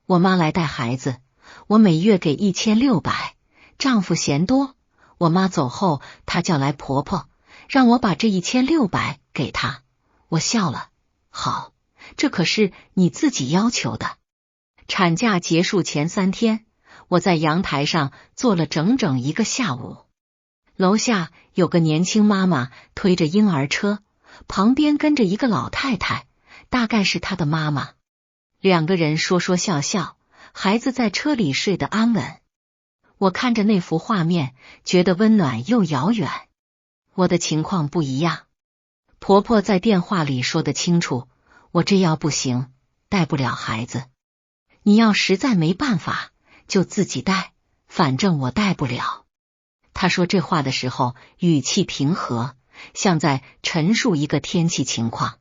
我妈来带孩子，我每月给1600，丈夫嫌多，我妈走后，她叫来婆婆，让我把这1600给她。我笑了，好，这可是你自己要求的。产假结束前3天，我在阳台上坐了整整1个下午。楼下有个年轻妈妈推着婴儿车，旁边跟着一个老太太，大概是她的妈妈。2个人说说笑笑，孩子在车里睡得安稳。我看着那幅画面，觉得温暖又遥远。我的情况不一样。婆婆在电话里说得清楚，我这药不行，带不了孩子。你要实在没办法，就自己带，反正我带不了。她说这话的时候语气平和，像在陈述一个天气情况。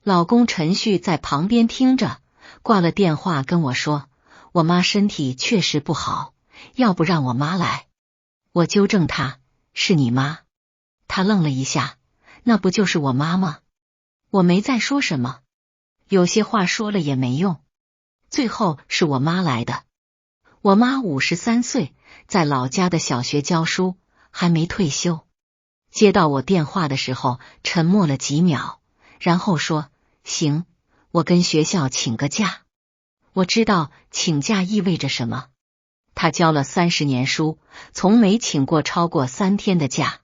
老公陈旭在旁边听着，挂了电话跟我说，我妈身体确实不好，要不让我妈来。我纠正他，是你妈。他愣了一下，那不就是我妈吗？我没再说什么，有些话说了也没用。最后是我妈来的。我妈53岁，在老家的小学教书，还没退休。接到我电话的时候，沉默了几秒，然后说，行，我跟学校请个假。我知道请假意味着什么。他教了30年书，从没请过超过3天的假。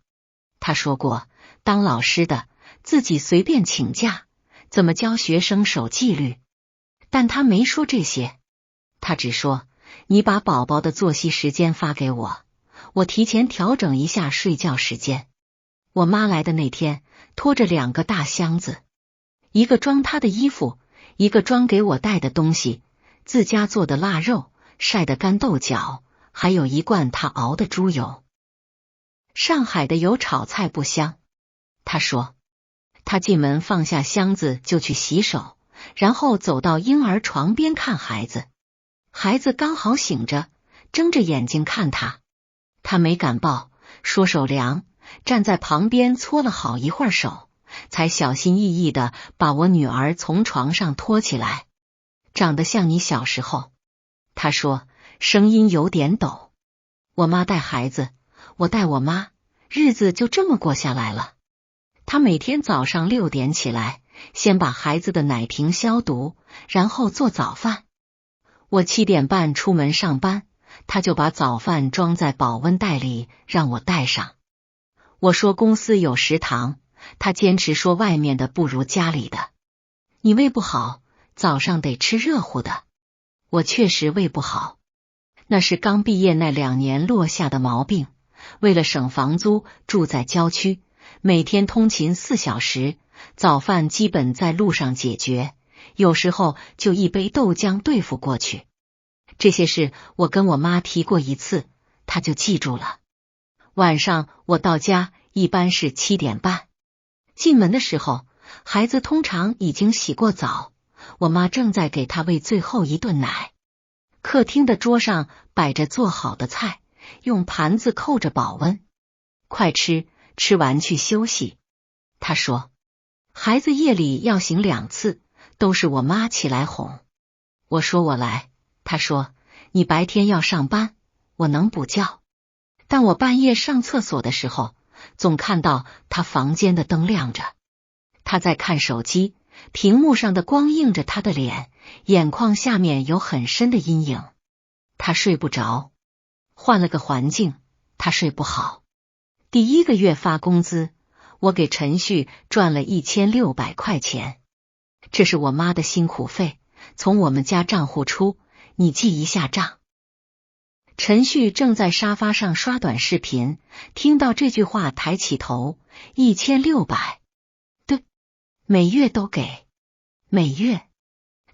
他说过，当老师的自己随便请假，怎么教学生守纪律。但他没说这些，他只说，你把宝宝的作息时间发给我，我提前调整一下睡觉时间。我妈来的那天，拖着2个大箱子，一个装她的衣服，一个装给我带的东西，自家做的腊肉，晒的干豆角，还有1罐她熬的猪油。上海的油炒菜不香，他说。他进门放下箱子就去洗手，然后走到婴儿床边看孩子。孩子刚好醒着，睁着眼睛看他。他没敢抱，说手凉，站在旁边搓了好一会儿手，才小心翼翼地把我女儿从床上拖起来。长得像你小时候。他说，声音有点抖。我妈带孩子，我带我妈，日子就这么过下来了。他每天早上6点起来，先把孩子的奶瓶消毒，然后做早饭。我7点半出门上班，他就把早饭装在保温袋里让我带上。我说公司有食堂，他坚持说外面的不如家里的。你胃不好，早上得吃热乎的。我确实胃不好，那是刚毕业那2年落下的毛病。为了省房租，住在郊区，每天通勤4小时，早饭基本在路上解决，有时候就一杯豆浆对付过去。这些事我跟我妈提过1次，她就记住了。晚上我到家一般是7点半，进门的时候，孩子通常已经洗过澡，我妈正在给他喂最后一顿奶。客厅的桌上摆着做好的菜，用盘子扣着保温。快吃，吃完去休息。他说，孩子夜里要醒2次，都是我妈起来哄。我说我来，他说，你白天要上班，我能补觉。但我半夜上厕所的时候，总看到他房间的灯亮着。他在看手机，屏幕上的光映着他的脸，眼眶下面有很深的阴影。他睡不着，换了个环境，他睡不好。第1个月发工资，我给陈旭赚了1600块钱，这是我妈的辛苦费，从我们家账户出，你记一下账。陈旭正在沙发上刷短视频，听到这句话抬起头，1600，对，每月都给，每月。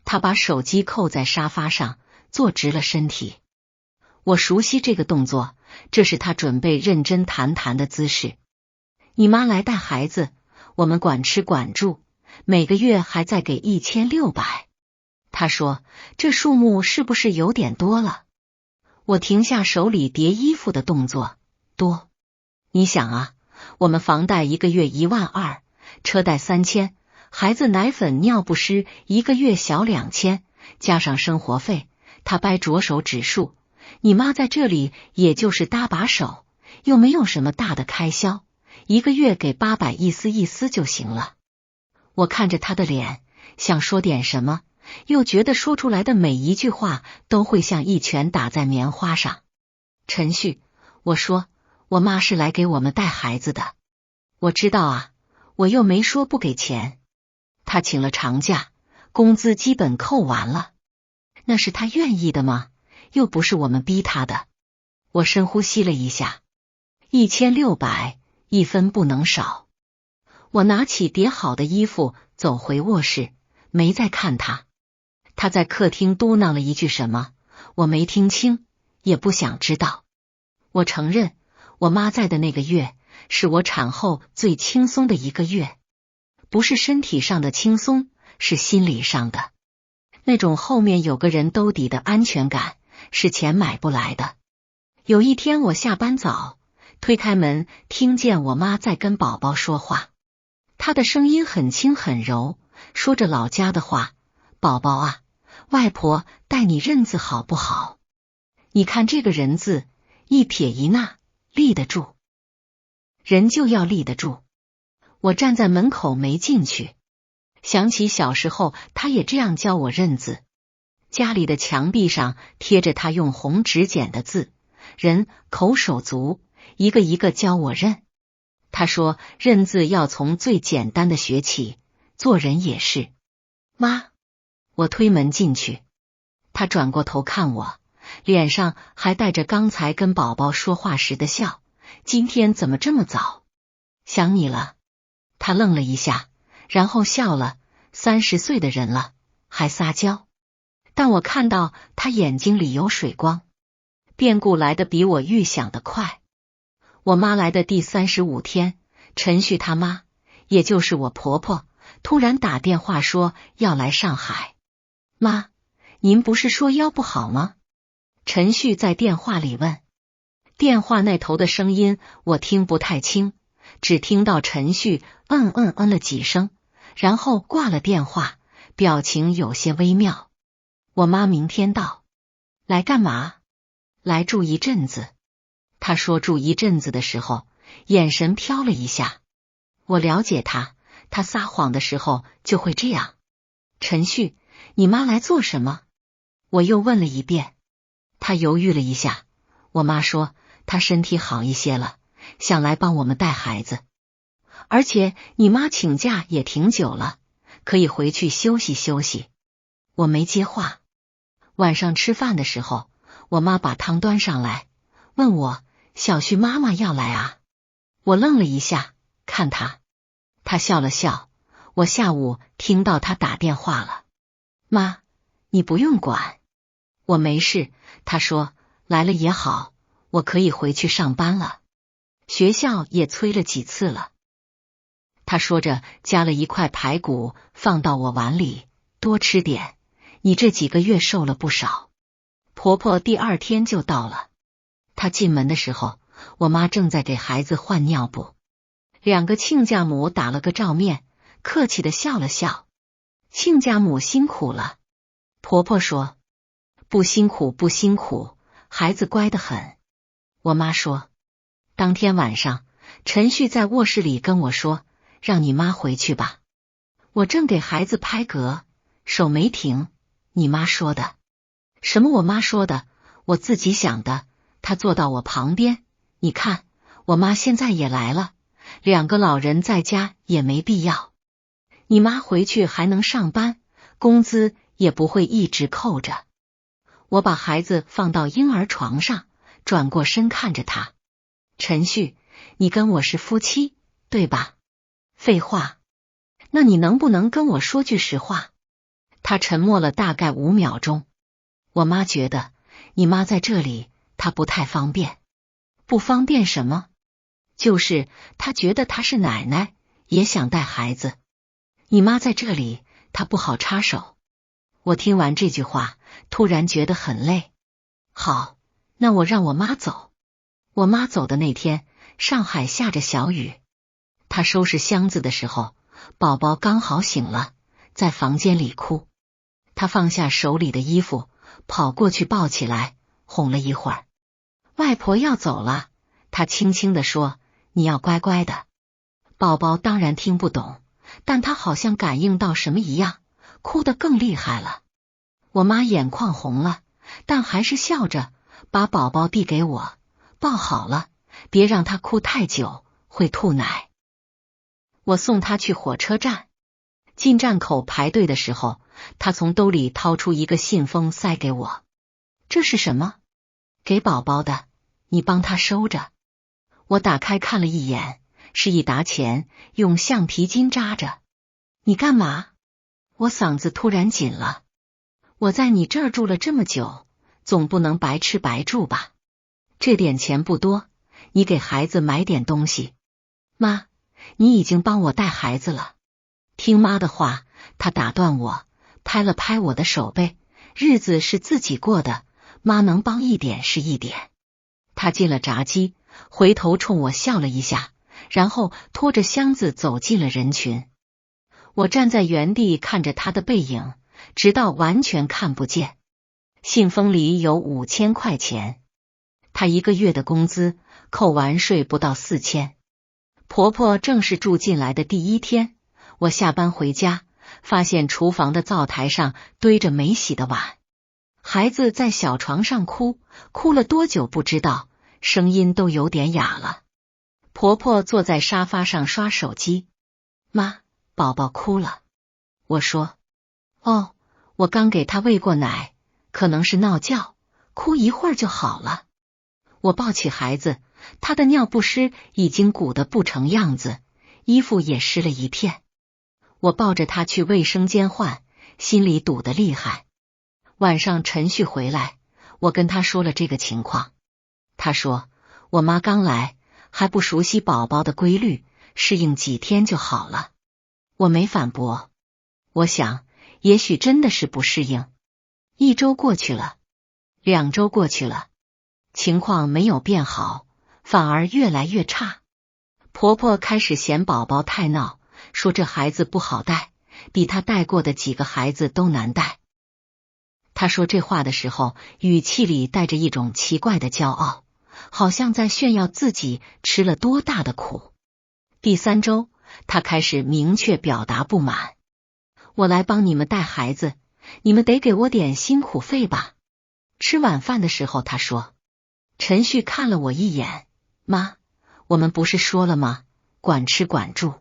他把手机扣在沙发上，坐直了身体。我熟悉这个动作，这是他准备认真谈谈的姿势。你妈来带孩子，我们管吃管住，每个月还在给1600。他说，这数目是不是有点多了？我停下手里叠衣服的动作，多。你想啊，我们房贷1个月12000，车贷3000，孩子奶粉尿不湿1个月小2000，加上生活费，他掰左手指数，你妈在这里也就是搭把手，又没有什么大的开销，一个月给800意思意思就行了。我看着他的脸，想说点什么，又觉得说出来的每一句话都会像一拳打在棉花上。陈旭，我说，我妈是来给我们带孩子的。我知道啊，我又没说不给钱。她请了长假，工资基本扣完了。那是她愿意的吗？又不是我们逼她的。我深呼吸了一下，1600，一分不能少。我拿起叠好的衣服走回卧室，没再看他。他在客厅嘟囔了一句什么，我没听清，也不想知道。我承认，我妈在的那个月是我产后最轻松的一个月，不是身体上的轻松，是心理上的。那种后面有个人兜底的安全感，是钱买不来的。有一天我下班早，推开门，听见我妈在跟宝宝说话。她的声音很轻很柔，说着老家的话，宝宝啊，外婆带你认字好不好？你看这个人字，一撇一捺，立得住。人就要立得住。我站在门口没进去，想起小时候他也这样教我认字。家里的墙壁上贴着他用红纸剪的字，人口手足，一个一个教我认。他说认字要从最简单的学起，做人也是。妈，我推门进去，他转过头看我，脸上还带着刚才跟宝宝说话时的笑。今天怎么这么早？想你了。他愣了一下，然后笑了。30岁的人了，还撒娇。但我看到他眼睛里有水光。变故来得比我预想的快。我妈来的第35天，陈旭他妈，也就是我婆婆，突然打电话说要来上海。妈，您不是说腰不好吗？陈旭在电话里问。电话那头的声音我听不太清，只听到陈旭嗯了几声，然后挂了电话，表情有些微妙。我妈明天到。来干嘛？来住一阵子。他说住一阵子的时候，眼神飘了一下。我了解他，他撒谎的时候就会这样。陈旭，你妈来做什么？我又问了一遍。他犹豫了一下。我妈说她身体好一些了，想来帮我们带孩子。而且你妈请假也挺久了，可以回去休息休息。我没接话。晚上吃饭的时候，我妈把汤端上来，问我小旭妈妈要来啊？我愣了一下，看他。他笑了笑。我下午听到他打电话了。妈，你不用管。我没事。他说来了也好，我可以回去上班了。学校也催了几次了。他说着夹了一块排骨放到我碗里，多吃点，你这几个月瘦了不少。婆婆第2天就到了。她进门的时候，我妈正在给孩子换尿布。2个亲家母打了个照面，客气的笑了笑。亲家母辛苦了。婆婆说不辛苦不辛苦，孩子乖得很。我妈说当天晚上陈旭在卧室里跟我说，让你妈回去吧。我正给孩子拍嗝，手没停。你妈说的？什么我妈说的？我自己想的。她坐到我旁边，你看我妈现在也来了，2个老人在家也没必要。你妈回去还能上班，工资也不会一直扣着。我把孩子放到婴儿床上，转过身看着他。陈旭，你跟我是夫妻，对吧？废话。那你能不能跟我说句实话？他沉默了大概5秒钟。我妈觉得你妈在这里她不太方便。不方便什么？就是她觉得她是奶奶，也想带孩子。你妈在这里她不好插手。我听完这句话突然觉得很累。好，那我让我妈走。我妈走的那天，上海下着小雨。她收拾箱子的时候，宝宝刚好醒了，在房间里哭。她放下手里的衣服，跑过去抱起来，哄了一会儿。外婆要走了，她轻轻地说：“你要乖乖的。”宝宝当然听不懂，但他好像感应到什么一样，哭得更厉害了。我妈眼眶红了，但还是笑着把宝宝递给我，抱好了，别让他哭太久，会吐奶。我送他去火车站，进站口排队的时候，他从兜里掏出一个信封塞给我。这是什么？给宝宝的，你帮他收着。我打开看了一眼，是一沓钱，用橡皮筋扎着。你干嘛？我嗓子突然紧了。我在你这儿住了这么久，总不能白吃白住吧？这点钱不多，你给孩子买点东西。妈，你已经帮我带孩子了。听妈的话，他打断我，拍了拍我的手背。日子是自己过的，妈能帮一点是一点。他进了闸机，回头冲我笑了一下，然后拖着箱子走进了人群。我站在原地看着他的背影，直到完全看不见。信封里有5000块钱，他一个月的工资扣完税不到4000。婆婆正式住进来的第一天，我下班回家，发现厨房的灶台上堆着没洗的碗，孩子在小床上哭，哭了多久不知道，声音都有点哑了。婆婆坐在沙发上刷手机。妈，宝宝哭了。我说，哦，我刚给他喂过奶，可能是闹觉，哭一会儿就好了。我抱起孩子，他的尿不湿已经鼓得不成样子，衣服也湿了一片。我抱着他去卫生间换，心里堵得厉害。晚上陈旭回来，我跟他说了这个情况。他说，我妈刚来，还不熟悉宝宝的规律，适应几天就好了。我没反驳，我想也许真的是不适应。1周过去了，2周过去了，情况没有变好，反而越来越差。婆婆开始嫌宝宝太闹，说这孩子不好带，比她带过的几个孩子都难带。她说这话的时候，语气里带着一种奇怪的骄傲，好像在炫耀自己吃了多大的苦。第3周，她开始明确表达不满。我来帮你们带孩子，你们得给我点辛苦费吧。吃晚饭的时候，她说。陈旭看了我一眼，妈，我们不是说了吗？管吃管住，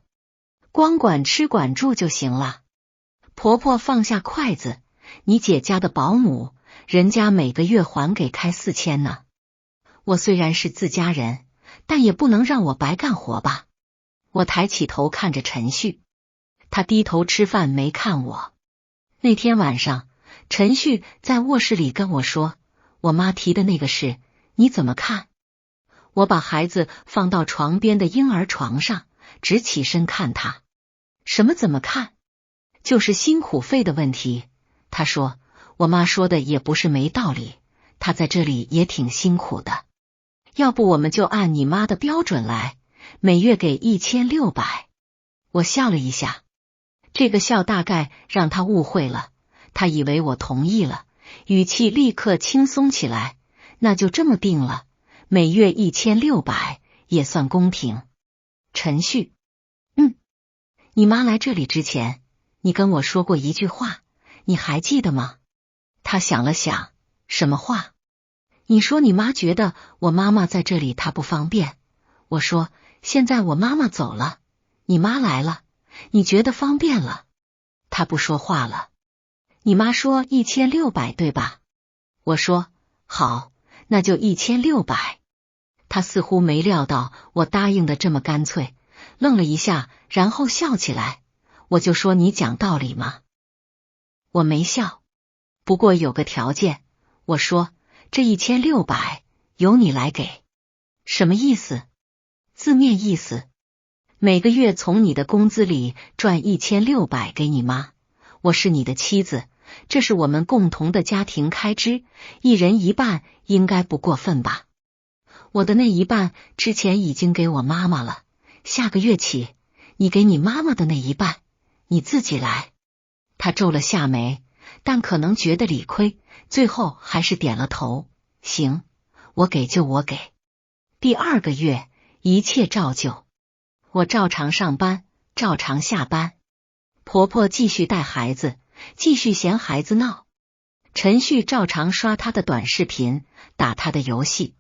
光管吃管住就行了。婆婆放下筷子，你姐家的保姆，人家每个月还给开4000呢。我虽然是自家人，但也不能让我白干活吧。我抬起头看着陈旭，他低头吃饭没看我。那天晚上，陈旭在卧室里跟我说，我妈提的那个事，你怎么看？我把孩子放到床边的婴儿床上，直起身看他。什么怎么看？就是辛苦费的问题。他说，我妈说的也不是没道理，她在这里也挺辛苦的。要不我们就按你妈的标准来，每月给1600。我笑了一下，这个笑大概让他误会了，他以为我同意了，语气立刻轻松起来。那就这么定了，每月1600也算公平。陈旭，你妈来这里之前，你跟我说过一句话，你还记得吗？他想了想，什么话？你说你妈觉得我妈妈在这里她不方便。我说，现在我妈妈走了，你妈来了，你觉得方便了。他不说话了。你妈说1600对吧？我说，好。那就1600。他似乎没料到我答应的这么干脆，愣了一下，然后笑起来。我就说你讲道理嘛。我没笑，不过有个条件。我说这1600由你来给。什么意思？字面意思，每个月从你的工资里赚1600给你妈。我是你的妻子，这是我们共同的家庭开支，一人一半应该不过分吧？我的那一半之前已经给我妈妈了，下个月起，你给你妈妈的那一半，你自己来。他皱了下眉，但可能觉得理亏，最后还是点了头，行，我给就我给。第2个月，一切照旧，我照常上班，照常下班。婆婆继续带孩子，继续嫌孩子闹。陈旭照常刷他的短视频，打他的游戏。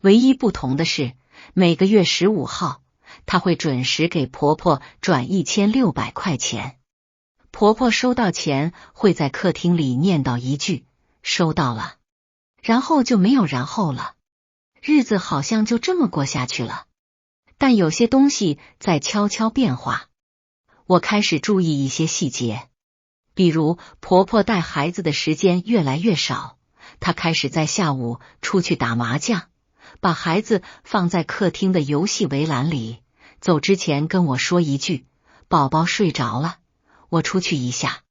唯一不同的是，每个月15号，他会准时给婆婆转1600块钱。婆婆收到钱会在客厅里念叨一句收到了，然后就没有然后了。日子好像就这么过下去了，但有些东西在悄悄变化。我开始注意一些细节，比如婆婆带孩子的时间越来越少，她开始在下午出去打麻将，把孩子放在客厅的游戏围栏里，走之前跟我说一句宝宝睡着了，我出去一下。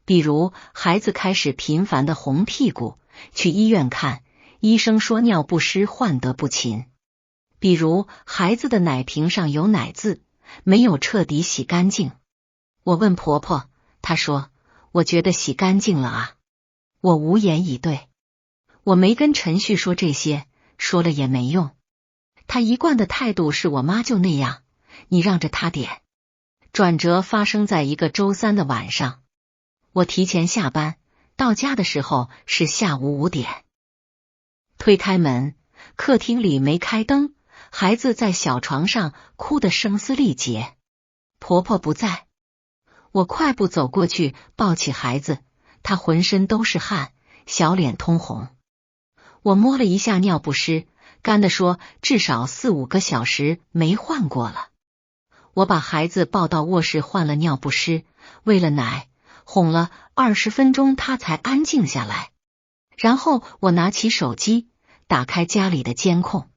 比如孩子开始频繁的红屁股，去医院看，医生说尿不湿患得不勤。比如孩子的奶瓶上有奶渍，没有彻底洗干净。我问婆婆，她说我觉得洗干净了啊。我无言以对。我没跟陈旭说这些，说了也没用。他一贯的态度是我妈就那样，你让着他点。转折发生在一个周3的晚上，我提前下班，到家的时候是下午5点。推开门，客厅里没开灯，孩子在小床上哭得声嘶力竭，婆婆不在。我快步走过去，抱起孩子，他浑身都是汗，小脸通红。我摸了一下尿不湿，干的说至少4-5个小时没换过了。我把孩子抱到卧室换了尿不湿，喂了奶，哄了20分钟他才安静下来。然后我拿起手机，打开家里的监控。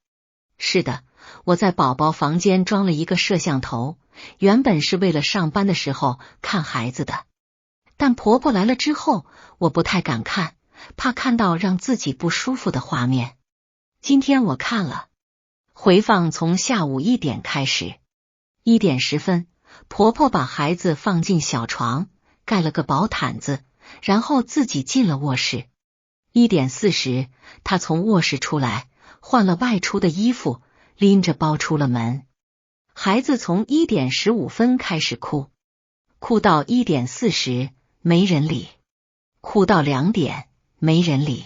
是的，我在宝宝房间装了一个摄像头，原本是为了上班的时候看孩子的，但婆婆来了之后，我不太敢看，怕看到让自己不舒服的画面。今天我看了，回放从下午1点开始。1点10分，婆婆把孩子放进小床，盖了个薄毯子，然后自己进了卧室。1点40，她从卧室出来，换了外出的衣服，拎着包出了门。孩子从1点15分开始哭，哭到1点40，没人理；哭到2点，没人理；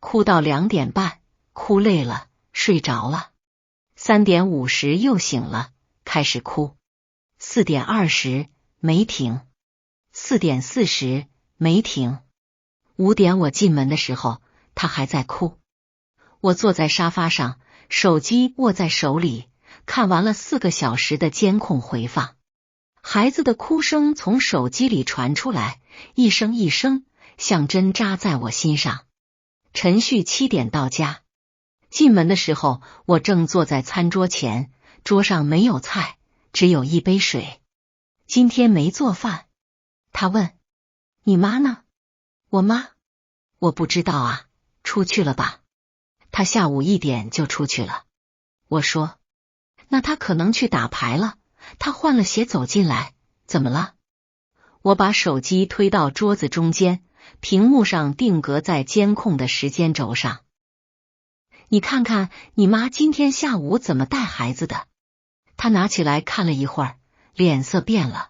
哭到2点半，哭累了，睡着了。3点50又醒了，开始哭。4点20没停，4点40没停。5点我进门的时候，他还在哭。我坐在沙发上，手机握在手里，看完了4个小时的监控回放。孩子的哭声从手机里传出来，一声一声，像针扎在我心上。陈旭7点到家，进门的时候，我正坐在餐桌前，桌上没有菜，只有一杯水。今天没做饭。他问，你妈呢？我妈？我不知道啊，出去了吧？他下午1点就出去了。我说，那他可能去打牌了，他换了鞋走进来，怎么了？我把手机推到桌子中间，屏幕上定格在监控的时间轴上。你看看你妈今天下午怎么带孩子的。他拿起来看了一会儿，脸色变了，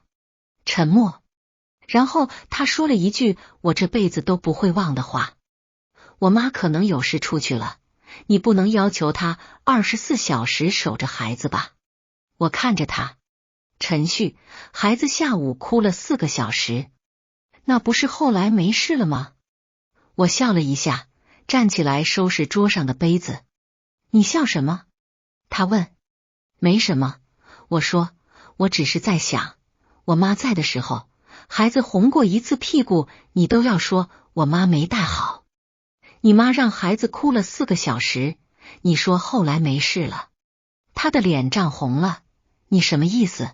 沉默。然后他说了一句我这辈子都不会忘的话，我妈可能有事出去了，你不能要求她24小时守着孩子吧。我看着他，陈旭，孩子下午哭了4个小时，那不是后来没事了吗？我笑了一下，站起来收拾桌上的杯子。你笑什么？他问。没什么，我说，我只是在想，我妈在的时候，孩子红过一次屁股，你都要说我妈没带好。你妈让孩子哭了4个小时，你说后来没事了。他的脸涨红了，你什么意思？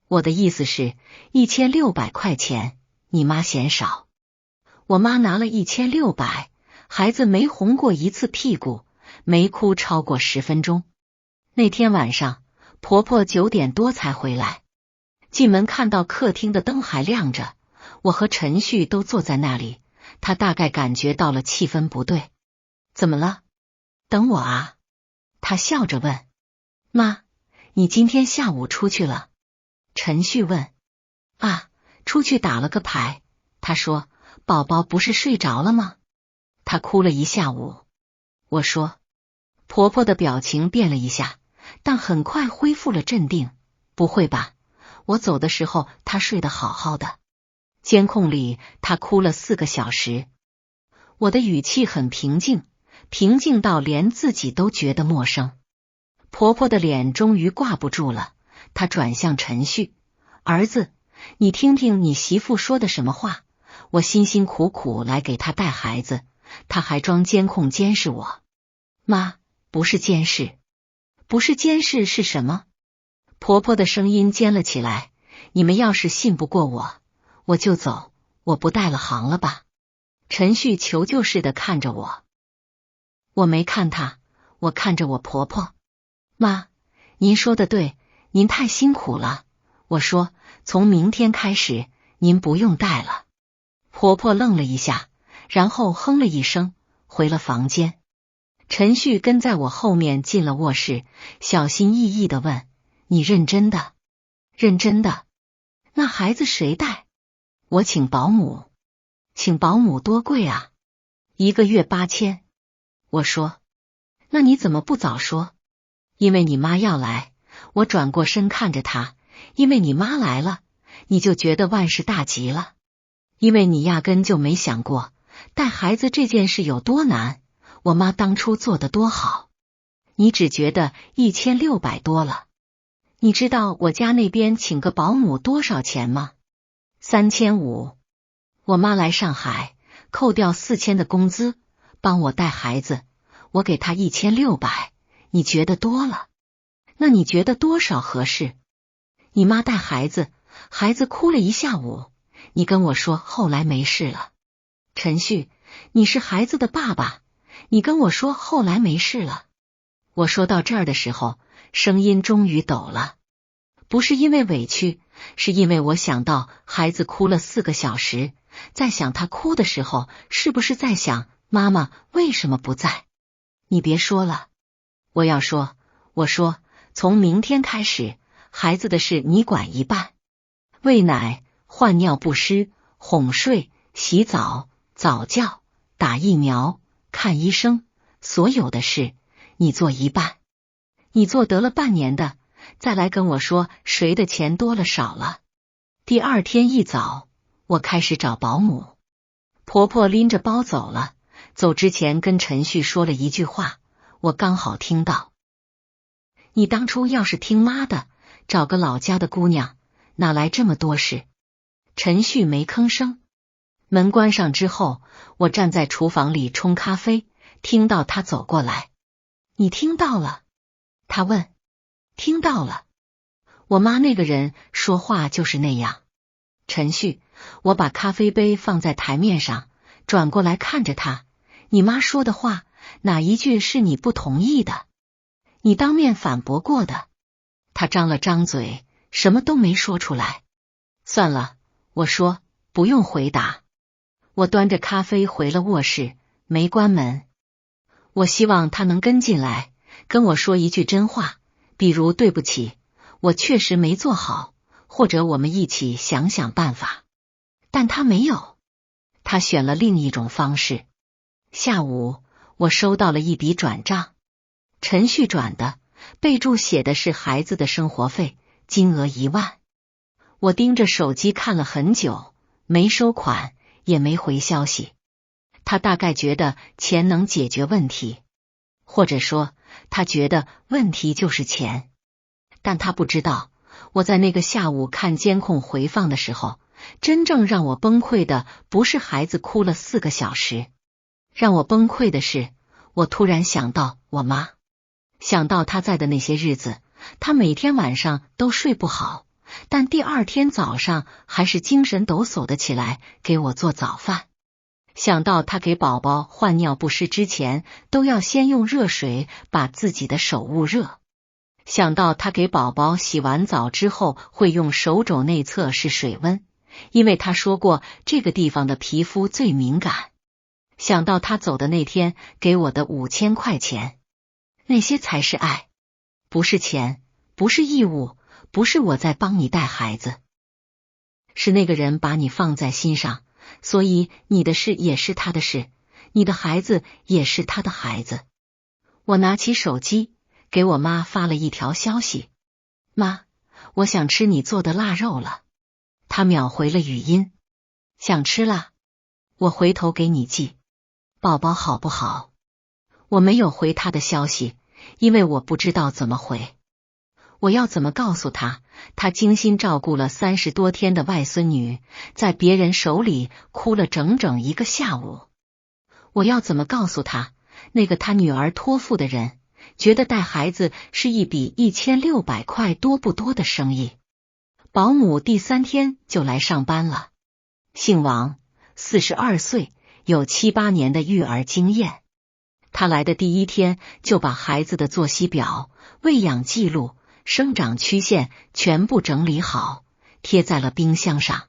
我的意思是1600块钱，你妈嫌少。我妈拿了1600，孩子没红过一次屁股，没哭超过10分钟。那天晚上，婆婆9点多才回来。进门看到客厅的灯还亮着，我和陈旭都坐在那里，她大概感觉到了气氛不对。怎么了？等我啊。她笑着问。妈，你今天下午出去了？陈旭问。啊，出去打了个牌。他说，宝宝不是睡着了吗？他哭了一下午。我说。婆婆的表情变了一下，但很快恢复了镇定。不会吧，我走的时候他睡得好好的。监控里他哭了4个小时。我的语气很平静，平静到连自己都觉得陌生。婆婆的脸终于挂不住了，她转向陈旭。儿子，你听听你媳妇说的什么话，我辛辛苦苦来给她带孩子，她还装监控监视我。妈，不是监视。不是监视是什么？婆婆的声音尖了起来。你们要是信不过我，我就走，我不带了行了吧？陈旭求救似的看着我。我没看他，我看着我婆婆。妈，您说的对，您太辛苦了。我说，从明天开始，您不用带了。婆婆愣了一下，然后哼了一声，回了房间。陈旭跟在我后面进了卧室，小心翼翼地问，你认真的？认真的。那孩子谁带？我请保姆。请保姆多贵啊？1个月8000。我说，那你怎么不早说？因为你妈要来。我转过身看着她，因为你妈来了，你就觉得万事大吉了。因为你压根就没想过带孩子这件事有多难，我妈当初做得多好。你只觉得1600多了。你知道我家那边请个保姆多少钱吗？3500。我妈来上海，扣掉4000的工资，帮我带孩子，我给她1600，你觉得多了？那你觉得多少合适？你妈带孩子，孩子哭了一下午，你跟我说后来没事了。陈旭，你是孩子的爸爸，你跟我说后来没事了。我说到这儿的时候，声音终于抖了，不是因为委屈，是因为我想到孩子哭了4个小时，在想他哭的时候，是不是在想妈妈为什么不在？你别说了。我要说，我说从明天开始，孩子的事你管一半，喂奶、换尿不湿、哄睡、洗澡、早教、打疫苗、看医生，所有的事你做一半。你做得了半年的，再来跟我说谁的钱多了少了。第2天一早，我开始找保姆。婆婆拎着包走了，走之前跟陈旭说了一句话，我刚好听到。你当初要是听妈的，找个老家的姑娘，哪来这么多事？陈旭没吭声。门关上之后，我站在厨房里冲咖啡，听到他走过来。你听到了？他问。听到了。我妈那个人说话就是那样。陈旭，我把咖啡杯放在台面上，转过来看着他。你妈说的话，哪一句是你不同意的？你当面反驳过的。他张了张嘴，什么都没说出来。算了，我说，不用回答。我端着咖啡回了卧室，没关门。我希望他能跟进来，跟我说一句真话，比如对不起，我确实没做好，或者我们一起想想办法。但他没有，他选了另一种方式。下午，我收到了一笔转账，陈旭转的，备注写的是孩子的生活费，金额1万。我盯着手机看了很久，没收款，也没回消息。他大概觉得钱能解决问题，或者说他觉得问题就是钱。但他不知道，我在那个下午看监控回放的时候，真正让我崩溃的不是孩子哭了4个小时，让我崩溃的是，我突然想到我妈，想到她在的那些日子，她每天晚上都睡不好，但第2天早上还是精神抖擞的起来给我做早饭。想到她给宝宝换尿不湿之前，都要先用热水把自己的手捂热。想到她给宝宝洗完澡之后会用手肘内侧试水温，因为他说过这个地方的皮肤最敏感。想到他走的那天给我的5000块钱，那些才是爱，不是钱，不是义务，不是我在帮你带孩子，是那个人把你放在心上，所以你的事也是他的事，你的孩子也是他的孩子。我拿起手机给我妈发了一条消息：妈，我想吃你做的腊肉了。她秒回了语音：想吃啦，我回头给你寄。宝宝好不好？我没有回他的消息，因为我不知道怎么回。我要怎么告诉他，他精心照顾了30多天的外孙女，在别人手里哭了整整1个下午？我要怎么告诉他，那个他女儿托付的人，觉得带孩子是一笔1600块多不多的生意？保姆第3天就来上班了，姓王，42岁，有7、8年的育儿经验。他来的第1天就把孩子的作息表、喂养记录、生长曲线全部整理好，贴在了冰箱上。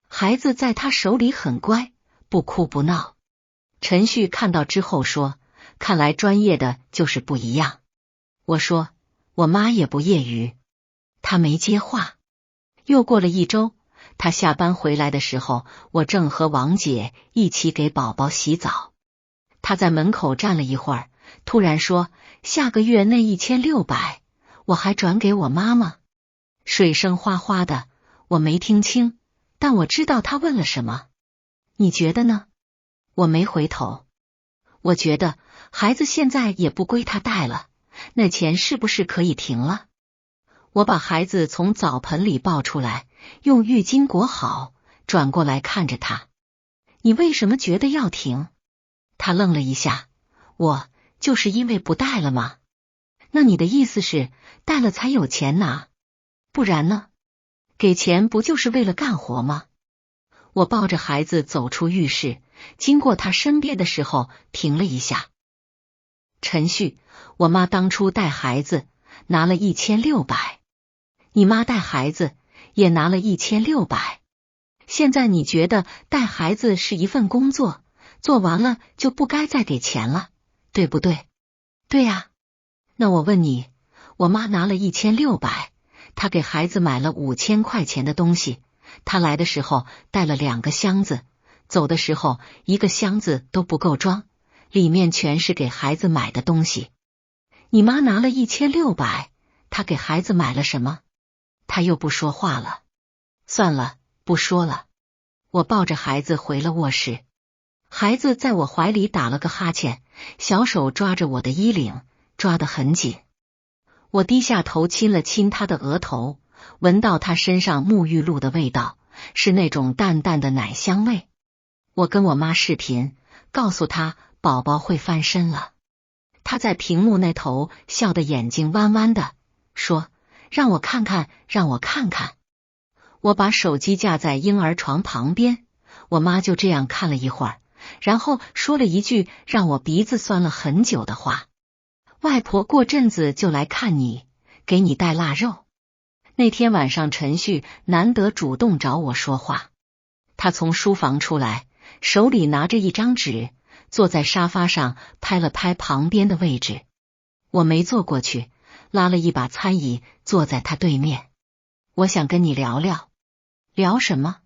孩子在他手里很乖，不哭不闹。陈旭看到之后说：看来专业的就是不一样。我说：我妈也不业余。他没接话。又过了1周，他下班回来的时候，我正和王姐一起给宝宝洗澡。他在门口站了一会儿，突然说：下个月那1600我还转给我妈吗？水声哗哗的，我没听清，但我知道他问了什么。你觉得呢？我没回头。我觉得孩子现在也不归他带了，那钱是不是可以停了？我把孩子从澡盆里抱出来，用浴巾裹好，转过来看着他。你为什么觉得要停？他愣了一下。我就是因为不带了吗？那你的意思是带了才有钱拿？不然呢？给钱不就是为了干活吗？我抱着孩子走出浴室，经过他身边的时候停了一下。陈旭，我妈当初带孩子拿了1600，你妈带孩子也拿了1600，现在你觉得带孩子是一份工作，做完了就不该再给钱了，对不对？对呀。那我问你，我妈拿了1600，她给孩子买了5000块钱的东西，她来的时候带了2个箱子，走的时候1个箱子都不够装，里面全是给孩子买的东西。你妈拿了1600，她给孩子买了什么？她又不说话了。算了，不说了。我抱着孩子回了卧室，孩子在我怀里打了个哈欠，小手抓着我的衣领，抓得很紧。我低下头亲了亲他的额头，闻到他身上沐浴露的味道，是那种淡淡的奶香味。我跟我妈视频，告诉她宝宝会翻身了。她在屏幕那头笑得眼睛弯弯的，说：让我看看，让我看看。我把手机架在婴儿床旁边，我妈就这样看了一会儿，然后说了一句让我鼻子酸了很久的话：外婆过阵子就来看你，给你带腊肉。那天晚上陈旭难得主动找我说话，他从书房出来，手里拿着一张纸，坐在沙发上拍了拍旁边的位置。我没坐过去，拉了一把餐椅坐在他对面。我想跟你聊聊。聊什么？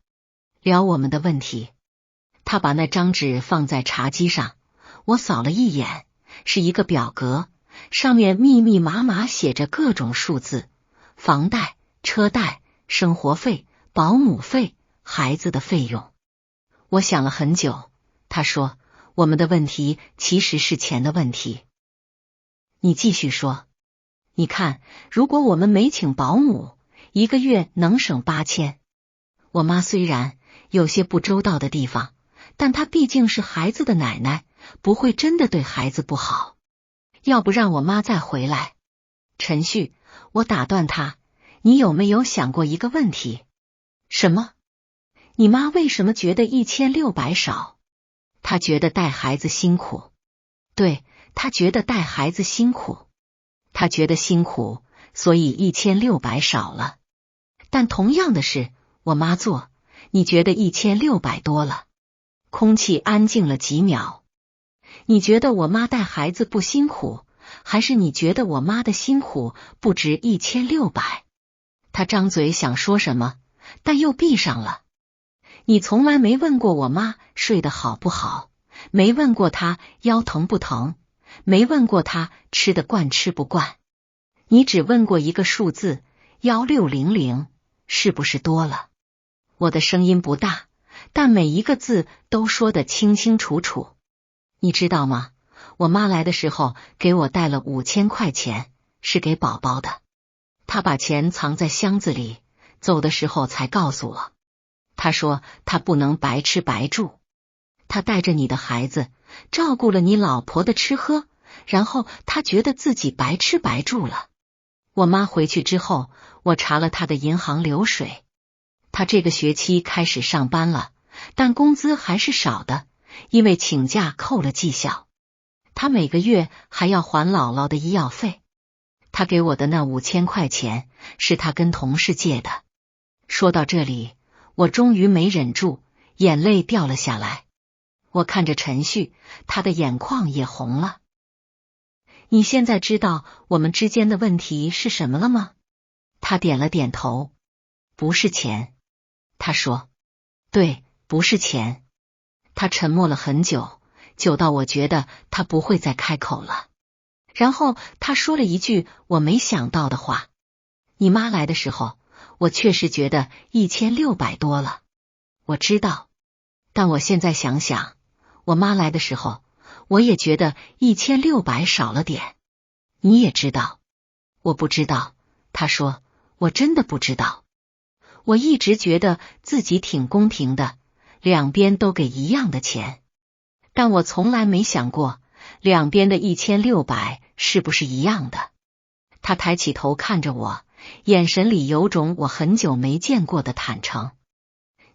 聊我们的问题。他把那张纸放在茶几上，我扫了一眼，是一个表格，上面密密麻麻写着各种数字：房贷、车贷、生活费、保姆费、孩子的费用。我想了很久，他说：我们的问题其实是钱的问题。你继续说。你看，如果我们没请保姆，1个月能省8000。我妈虽然有些不周到的地方，但她毕竟是孩子的奶奶，不会真的对孩子不好。要不让我妈再回来。陈旭，我打断他，你有没有想过一个问题？什么？你妈为什么觉得1600少？她觉得带孩子辛苦。对，她觉得带孩子辛苦。她觉得辛苦，所以1600少了。但同样的事，我妈做，你觉得1600多了？空气安静了几秒。你觉得我妈带孩子不辛苦，还是你觉得我妈的辛苦不值1600？他张嘴想说什么，但又闭上了。你从来没问过我妈睡得好不好，没问过她腰疼不疼，没问过她吃得惯吃不惯。你只问过一个数字1600，是不是多了？我的声音不大，但每一个字都说得清清楚楚。你知道吗？我妈来的时候给我带了5000块钱，是给宝宝的。她把钱藏在箱子里，走的时候才告诉我。她说她不能白吃白住，她带着你的孩子，照顾了你老婆的吃喝，然后她觉得自己白吃白住了。我妈回去之后，我查了她的银行流水。她这个学期开始上班了，但工资还是少的，因为请假扣了绩效。她每个月还要还姥姥的医药费。她给我的那5000块钱是她跟同事借的。说到这里，我终于没忍住，眼泪掉了下来。我看着陈旭，他的眼眶也红了。你现在知道我们之间的问题是什么了吗？他点了点头。不是钱。他说。对，不是钱。他沉默了很久，久到我觉得他不会再开口了。然后他说了一句我没想到的话。你妈来的时候，我确实觉得1600多了。我知道，但我现在想想，我妈来的时候，我也觉得1600少了点。你也知道。我不知道。他说，我真的不知道。我一直觉得自己挺公平的，两边都给一样的钱，但我从来没想过两边的1600是不是一样的。他抬起头看着我，眼神里有种我很久没见过的坦诚。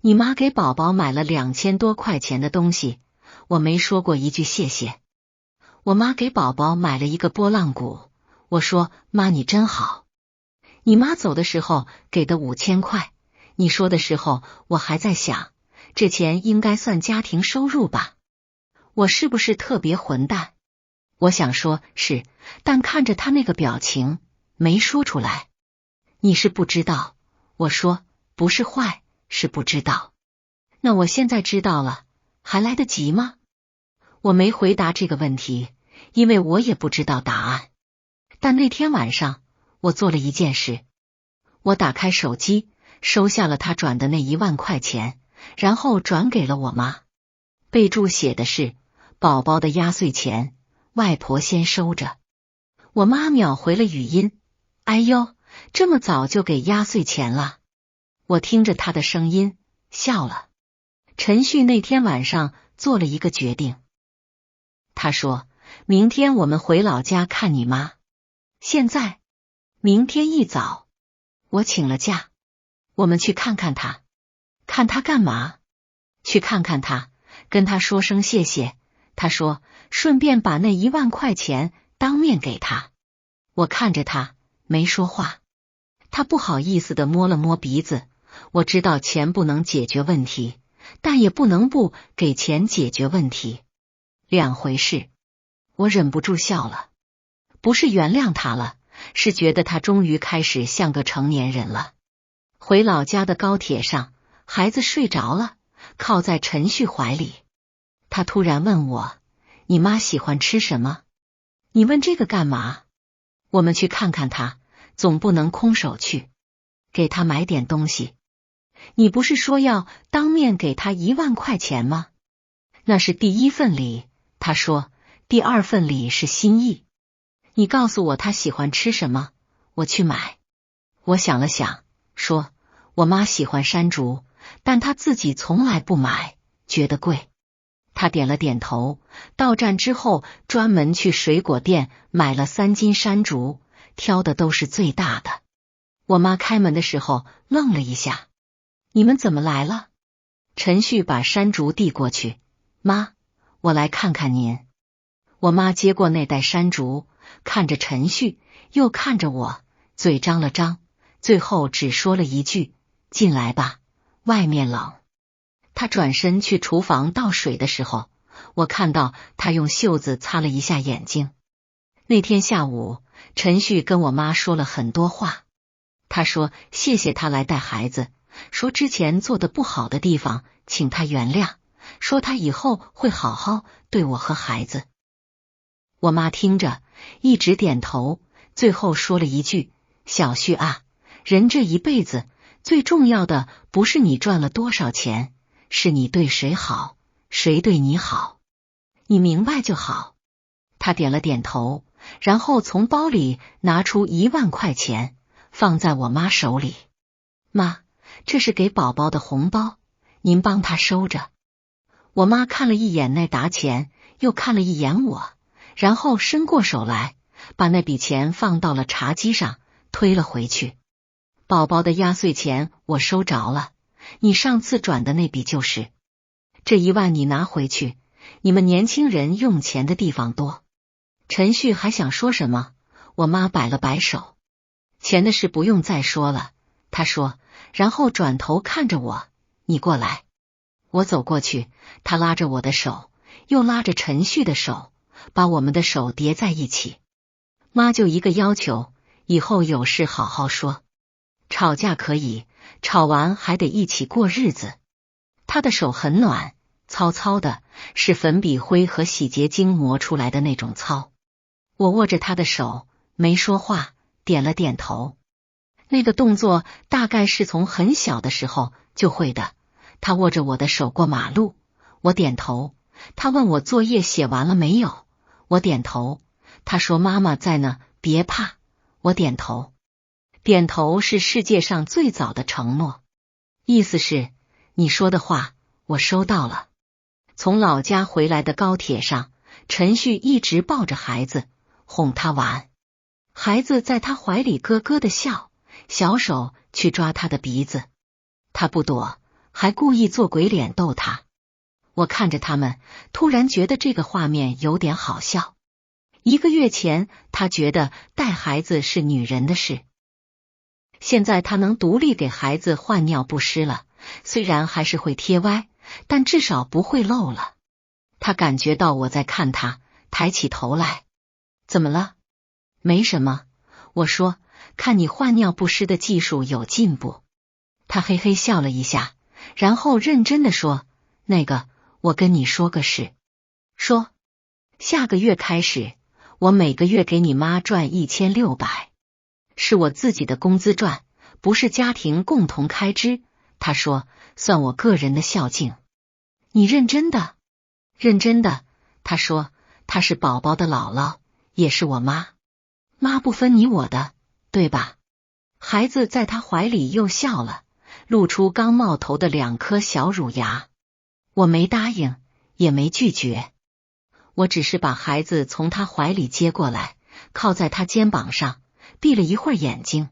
你妈给宝宝买了2000多块钱的东西，我没说过一句谢谢。我妈给宝宝买了一个拨浪鼓，我说妈你真好。你妈走的时候给的5000块，你说的时候我还在想，这钱应该算家庭收入吧？我是不是特别混蛋？我想说是，但看着他那个表情，没说出来。你是不知道。我说，不是坏，是不知道。那我现在知道了，还来得及吗？我没回答这个问题，因为我也不知道答案。但那天晚上，我做了一件事。我打开手机，收下了他转的那1万块钱，然后转给了我妈。备注写的是宝宝的压岁钱，外婆先收着。我妈秒回了语音，哎呦，这么早就给压岁钱了。我听着她的声音，笑了。陈旭那天晚上做了一个决定。他说，明天我们回老家看你妈。现在，明天一早，我请了假，我们去看看她。看她干嘛？去看看她，跟她说声谢谢。他说，顺便把那1万块钱当面给她。我看着他，没说话。他不好意思地摸了摸鼻子。我知道钱不能解决问题，但也不能不给钱解决问题，两回事。我忍不住笑了，不是原谅他了，是觉得他终于开始像个成年人了。回老家的高铁上，孩子睡着了，靠在陈旭怀里。他突然问我，你妈喜欢吃什么？你问这个干嘛？我们去看看她，总不能空手去，给她买点东西。你不是说要当面给她1万块钱吗？那是第1份礼，他说，第2份礼是心意。你告诉我她喜欢吃什么，我去买。我想了想，说，我妈喜欢山竹，但她自己从来不买，觉得贵。他点了点头，到站之后专门去水果店买了3斤山竹，挑的都是最大的。我妈开门的时候愣了一下，你们怎么来了？陈旭把山竹递过去，妈，我来看看您。我妈接过那袋山竹，看着陈旭，又看着我，嘴张了张，最后只说了一句，进来吧，外面冷。他转身去厨房倒水的时候，我看到他用袖子擦了一下眼睛。那天下午，陈旭跟我妈说了很多话。他说谢谢他来带孩子，说之前做的不好的地方请他原谅，说他以后会好好对我和孩子。我妈听着一直点头，最后说了一句：小旭啊，人这一辈子最重要的不是你赚了多少钱，是你对谁好，谁对你好，你明白就好。他点了点头，然后从包里拿出1万块钱放在我妈手里。妈，这是给宝宝的红包，您帮他收着。我妈看了一眼那沓钱，又看了一眼我，然后伸过手来，把那笔钱放到了茶几上，推了回去。宝宝的压岁钱我收着了，你上次转的那笔就是。这1万你拿回去，你们年轻人用钱的地方多。陈旭还想说什么，我妈摆了摆手。钱的事不用再说了，她说，然后转头看着我，你过来。我走过去，她拉着我的手，又拉着陈旭的手，把我们的手叠在一起。妈就一个要求，以后有事好好说，吵架可以，吵完还得一起过日子。她的手很暖，糙糙的，是粉笔灰和洗洁精磨出来的那种糙。我握着她的手，没说话，点了点头。那个动作大概是从很小的时候就会的。她握着我的手过马路，我点头。她问我作业写完了没有，我点头。她说妈妈在呢，别怕，我点头。点头是世界上最早的承诺，意思是你说的话我收到了。从老家回来的高铁上，陈旭一直抱着孩子哄他玩，孩子在他怀里咯咯的笑，小手去抓他的鼻子，他不躲，还故意做鬼脸逗他。我看着他们，突然觉得这个画面有点好笑。1个月前他觉得带孩子是女人的事，现在他能独立给孩子换尿不湿了，虽然还是会贴歪，但至少不会漏了。他感觉到我在看他，抬起头来。怎么了？没什么，我说，看你换尿不湿的技术有进步。他嘿嘿笑了一下，然后认真的说，那个，我跟你说个事。说，下个月开始，我每个月给你妈赚1600，是我自己的工资赚，不是家庭共同开支。他说，算我个人的孝敬。你认真的？认真的。他说，她是宝宝的姥姥，也是我妈，妈不分你我的，对吧？孩子在他怀里又笑了，露出刚冒头的2颗小乳牙。我没答应，也没拒绝，我只是把孩子从他怀里接过来，靠在他肩膀上，闭了一会儿眼睛。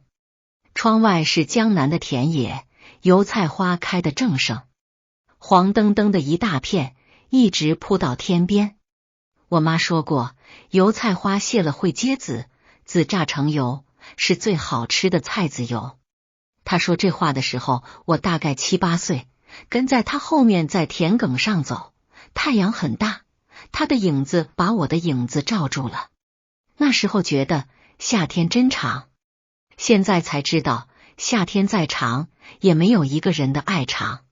窗外是江南的田野，油菜花开得正盛，黄澄澄的一大片，一直铺到天边。我妈说过，油菜花谢了会结籽，籽榨成油，是最好吃的菜籽油。她说这话的时候，我大概7、8岁，跟在她后面在田埂上走，太阳很大，她的影子把我的影子罩住了。那时候觉得夏天真长，现在才知道夏天再长，也没有一个人的爱长。